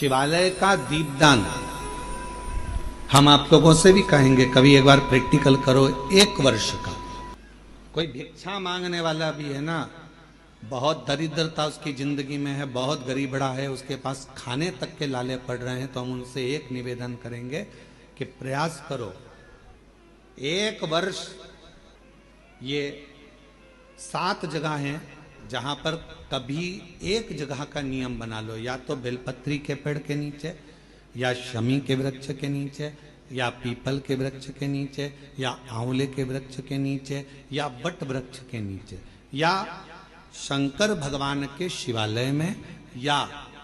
शिवालय का दीपदान हम आप लोगों से भी कहेंगे, कभी एक बार प्रैक्टिकल करो। 1 वर्ष का कोई भिक्षा मांगने वाला भी है ना, बहुत दरिद्रता उसकी जिंदगी में है, बहुत गरीबड़ा है, उसके पास खाने तक के लाले पड़ रहे हैं, तो हम उनसे एक निवेदन करेंगे कि प्रयास करो 1 वर्ष। ये 7 जगह हैं जहां पर कभी एक जगह का नियम बना लो, या तो बेलपत्री के पेड़ के नीचे, या शमी के वृक्ष के नीचे, या पीपल के वृक्ष के नीचे, या आंवले के वृक्ष के नीचे, या बट वृक्ष के नीचे, या शंकर भगवान के शिवालय में, या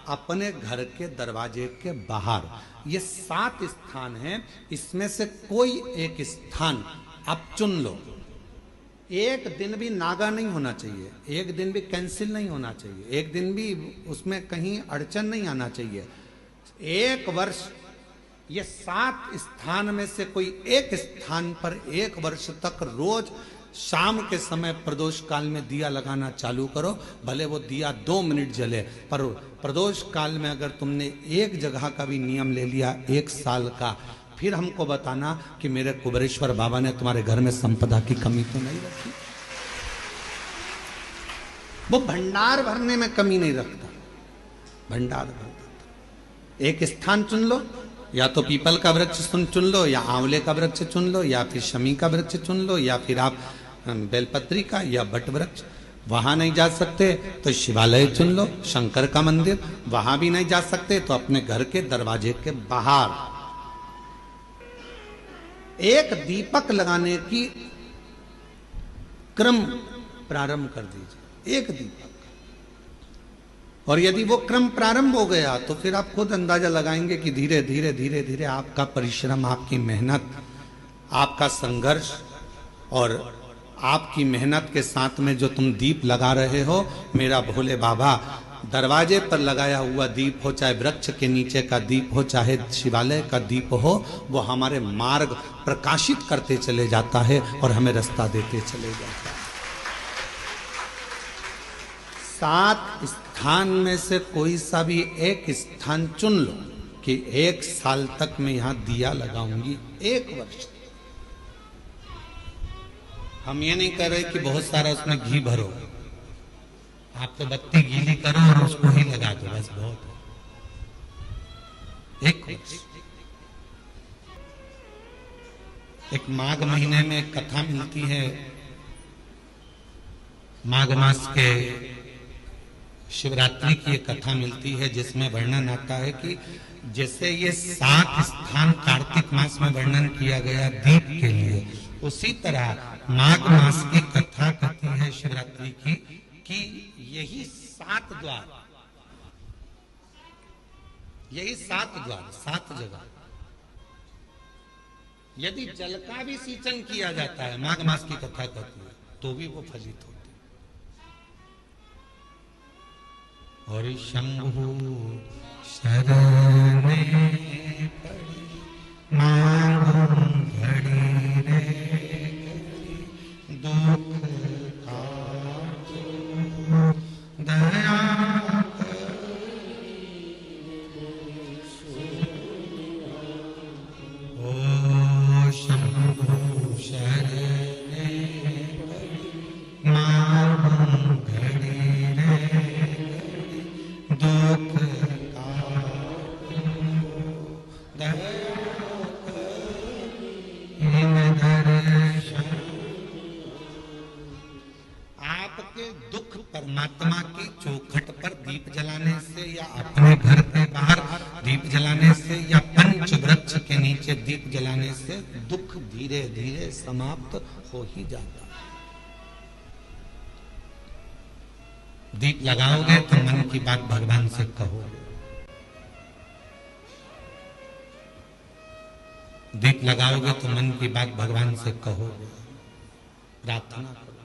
अपने घर के दरवाजे के बाहर। ये 7 स्थान हैं, इसमें से कोई एक स्थान आप चुन लो। एक दिन भी नागा नहीं होना चाहिए, एक दिन भी कैंसिल नहीं होना चाहिए, एक दिन भी उसमें कहीं अड़चन नहीं आना चाहिए। 1 वर्ष ये 7 स्थान में से कोई एक स्थान पर 1 वर्ष तक रोज शाम के समय प्रदोष काल में दिया लगाना चालू करो। भले वो दिया 2 मिनट जले, पर प्रदोष काल में अगर तुमने एक जगह का भी नियम ले लिया 1 साल का, फिर हमको बताना कि मेरे कुबेरेश्वर बाबा ने तुम्हारे घर में संपदा की कमी तो नहीं रखी। वो भंडार भरने में कमी नहीं रखता, भंडार भरता। एक स्थान चुन लो, या तो पीपल का वृक्ष चुन लो, या आंवले का वृक्ष चुन लो, या फिर शमी का वृक्ष चुन लो, या फिर आप बेलपत्री का या बट वृक्ष। वहां नहीं जा सकते तो शिवालय चुन लो, शंकर का मंदिर। वहां भी नहीं जा सकते तो अपने घर के दरवाजे के बाहर एक दीपक लगाने की क्रम प्रारंभ कर दीजिए, एक दीपक। और यदि वो क्रम प्रारंभ हो गया तो फिर आप खुद अंदाजा लगाएंगे कि धीरे धीरे धीरे धीरे आपका परिश्रम, आपकी मेहनत, आपका संघर्ष और आपकी मेहनत के साथ में जो तुम दीप लगा रहे हो, मेरा भोले बाबा दरवाजे पर लगाया हुआ दीप हो, चाहे वृक्ष के नीचे का दीप हो, चाहे शिवालय का दीप हो, वो हमारे मार्ग प्रकाशित करते चले जाता है और हमें रास्ता देते चले जाता है। 7 स्थान में से कोई सा भी एक स्थान चुन लो कि 1 साल तक मैं यहां दिया लगाऊंगी, 1 वर्ष। हम ये नहीं कह रहे कि बहुत सारा उसमें घी भरो, आप तो बत्ती गीली करो और उसको ही लगा दो, बस बहुत है। 1 वर्ष। एक माघ महीने में एक कथा मिलती है, माघ मास के शिवरात्रि की एक कथा मिलती है, जिसमें वर्णन आता है कि जैसे ये 7 स्थान कार्तिक मास में वर्णन किया गया दीप के लिए, उसी तरह माघ मास की कथा कहती है शिवरात्रि की कि यही 7 द्वार, यही 7 द्वार, 7 जगह, यदि जल का भी सिंचन किया जाता है, माघ मास की कथा कहती है, तो भी वो फलित होते। और शंभु शरण पड़ी मांगो घड़ी रे दुख दया ओ शंभु शरण मांगो घड़ी रे दुख आपके दुख परमात्मा की चौखट पर दीप जलाने से, या अपने घर के बाहर दीप जलाने से, या पंच वृक्ष के नीचे दीप जलाने से दुख धीरे धीरे समाप्त हो ही जाता है। दीप लगाओगे तो मन की बात भगवान से कहो, दीप लगाओगे तो मन की बात भगवान से कहो, प्रार्थना करो।